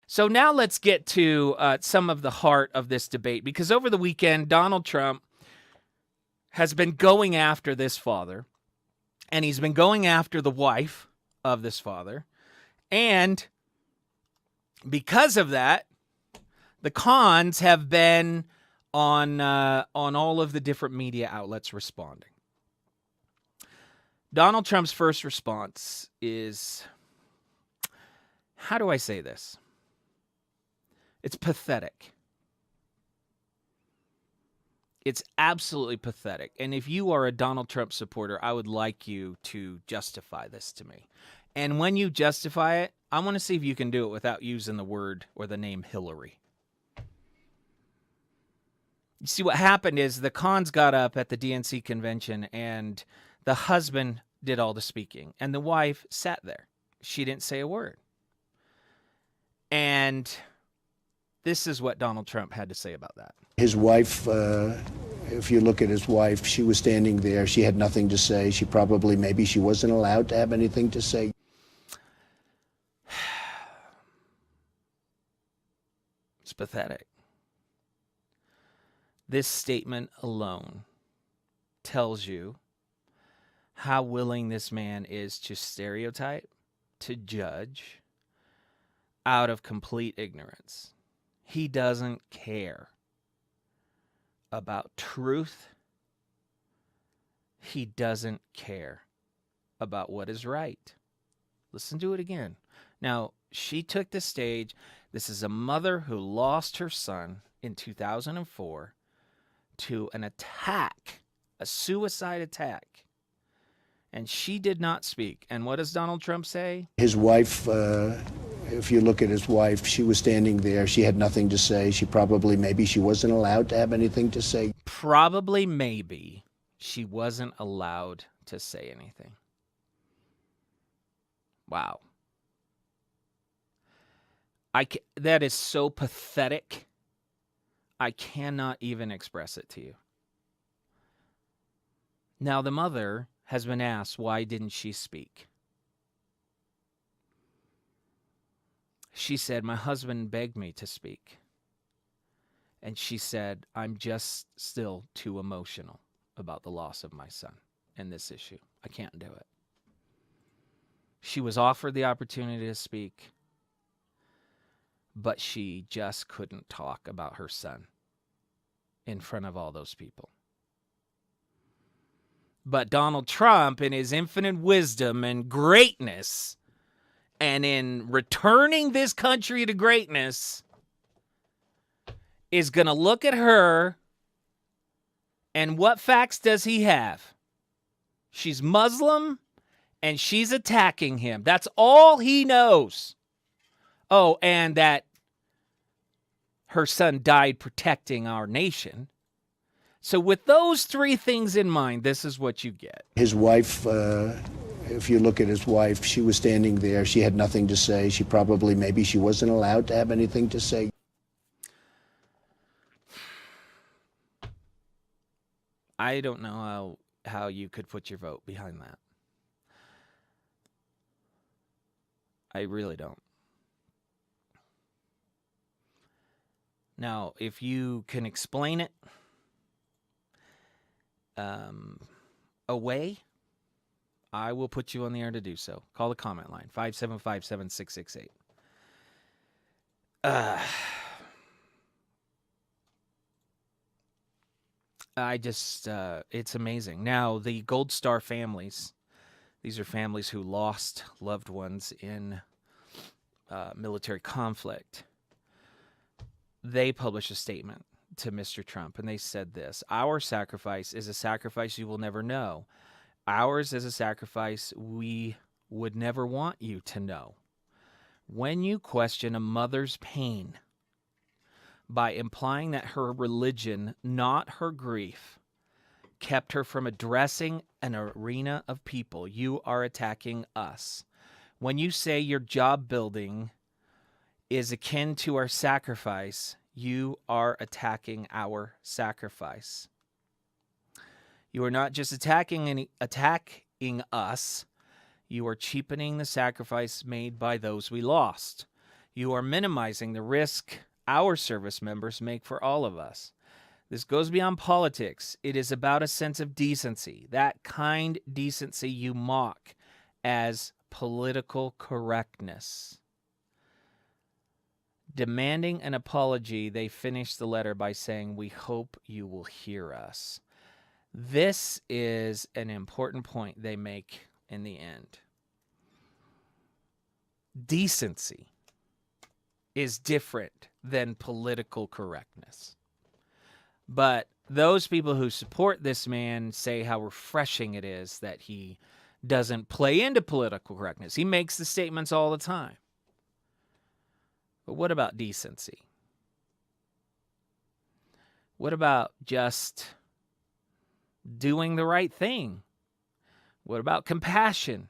So now let's get to some of the heart of this debate, because over the weekend, Donald Trump has been going after this father, and he's been going after the wife of this father. And because of that, the cons have been on all of the different media outlets responding. Donald Trump's first response is, how do I say this? It's pathetic. It's absolutely pathetic. And if you are a Donald Trump supporter, I would like you to justify this to me. And when you justify it, I want to see if you can do it without using the word or the name Hillary. You see, what happened is the cons got up at the DNC convention, and the husband did all the speaking, and the wife sat there. She didn't say a word. And this is what Donald Trump had to say about that. His wife, if you look at his wife, she was standing there. She had nothing to say. Maybe she wasn't allowed to have anything to say. It's pathetic. This statement alone tells you how willing this man is to stereotype, to judge, out of complete ignorance. He doesn't care about truth. He doesn't care about what is right. Listen to it again. Now, she took the stage. This is a mother who lost her son in 2004 to an attack, a suicide attack. And she did not speak. And what does Donald Trump say? His wife, if you look at his wife, she was standing there. She had nothing to say. Maybe she wasn't allowed to have anything to say. Maybe she wasn't allowed to say anything. Wow. That is so pathetic. I cannot even express it to you. Now, the mother has been asked, why didn't she speak? She said, my husband begged me to speak. And she said, I'm just still too emotional about the loss of my son and this issue. I can't do it. She was offered the opportunity to speak, but she just couldn't talk about her son in front of all those people. But Donald Trump, in his infinite wisdom and greatness, and in returning this country to greatness, is going to look at her, and what facts does he have? She's Muslim, and she's attacking him. That's all he knows. Oh, and that her son died protecting our nation. So with those three things in mind, this is what you get. His wife, if you look at his wife, she was standing there. She had nothing to say. Maybe she wasn't allowed to have anything to say. I don't know how you could put your vote behind that. I really don't. Now, if you can explain it away, I will put you on the air to do so. Call the comment line, 575-7668. It's amazing. Now, the Gold Star families, these are families who lost loved ones in military conflict. They published a statement to Mr. Trump, and they said this: our sacrifice is a sacrifice you will never know. Ours is a sacrifice we would never want you to know. When you question a mother's pain by implying that her religion, not her grief, kept her from addressing an arena of people, you are attacking us. When you say your job building is akin to our sacrifice, you are attacking our sacrifice. You are not just attacking us, you are cheapening the sacrifice made by those we lost. You are minimizing the risk our service members make for all of us. This goes beyond politics. It is about a sense of decency, that kind decency you mock as political correctness. Demanding an apology, they finish the letter by saying, "We hope you will hear us." This is an important point they make in the end. Decency is different than political correctness. But those people who support this man say how refreshing it is that he doesn't play into political correctness. He makes the statements all the time. But what about decency? What about just doing the right thing? What about compassion?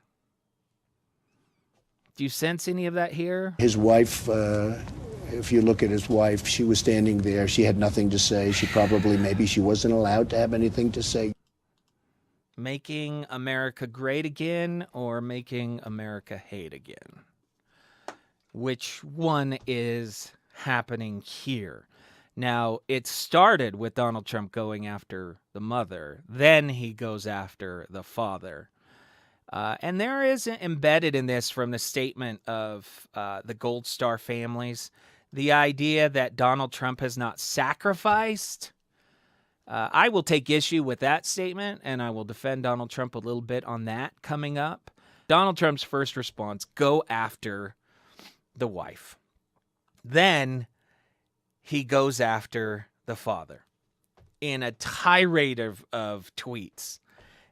Do you sense any of that here? His wife, if you look at his wife, she was standing there. She had nothing to say. Maybe she wasn't allowed to have anything to say. Making America great again or making America hate again? Which one is happening here? Now, it started with Donald Trump going after the mother. Then he goes after the father. And there is embedded in this from the statement of the Gold Star families, the idea that Donald Trump has not sacrificed. I will take issue with that statement, and I will defend Donald Trump a little bit on that coming up. Donald Trump's first response, go after the wife. Then he goes after the father in a tirade of tweets.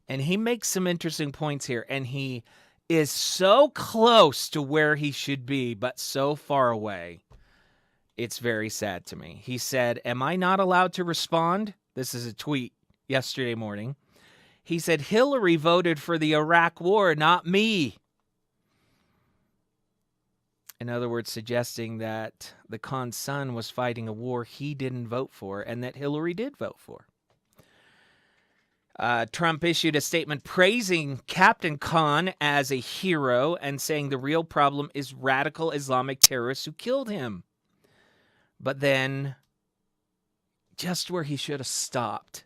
And he makes some interesting points here, and he is so close to where he should be, but so far away. It's very sad to me. He said, "Am I not allowed to respond?" This is a tweet yesterday morning. He said, "Hillary voted for the Iraq war, not me." In other words, suggesting that the Khan's son was fighting a war he didn't vote for and that Hillary did vote for. Trump issued a statement praising Captain Khan as a hero and saying the real problem is radical Islamic terrorists who killed him. But then, just where he should have stopped,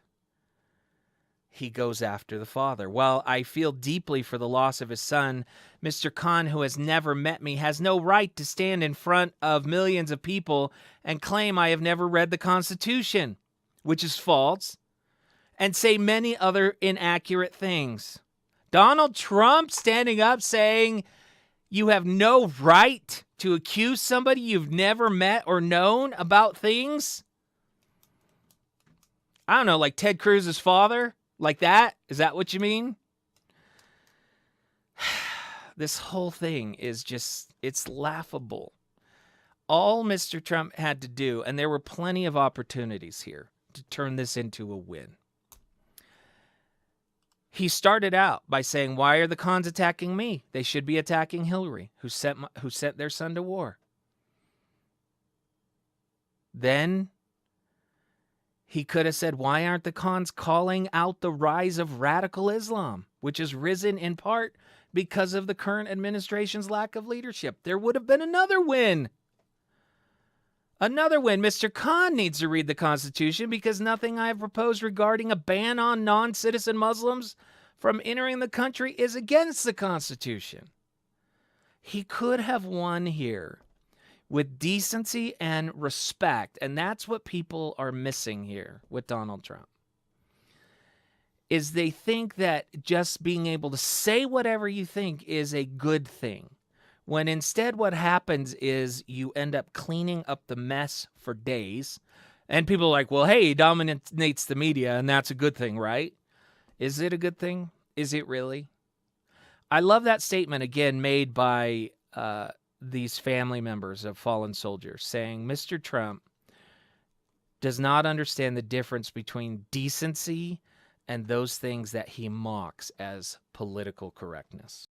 he goes after the father. While I feel deeply for the loss of his son, Mr. Khan, who has never met me, has no right to stand in front of millions of people and claim I have never read the Constitution, which is false, and say many other inaccurate things. Donald Trump standing up saying you have no right to accuse somebody you've never met or known about things? I don't know, like Ted Cruz's father? Like that? Is that what you mean? This whole thing is just, it's laughable. All Mr. Trump had to do, and there were plenty of opportunities here to turn this into a win. He started out by saying, why are the Khans attacking me? They should be attacking Hillary, who sent their son to war. Then he could have said, why aren't the Khans calling out the rise of radical Islam, which has risen in part because of the current administration's lack of leadership? There would have been another win. Another win. Mr. Khan needs to read the Constitution because nothing I have proposed regarding a ban on non-citizen Muslims from entering the country is against the Constitution. He could have won here with decency and respect, and that's what people are missing here with Donald Trump, is they think that just being able to say whatever you think is a good thing, when instead what happens is you end up cleaning up the mess for days, and people are like, well, hey, he dominates the media, and that's a good thing, right? Is it a good thing? Is it really? I love that statement, again, made by these family members of fallen soldiers, saying Mr. Trump does not understand the difference between decency and those things that he mocks as political correctness.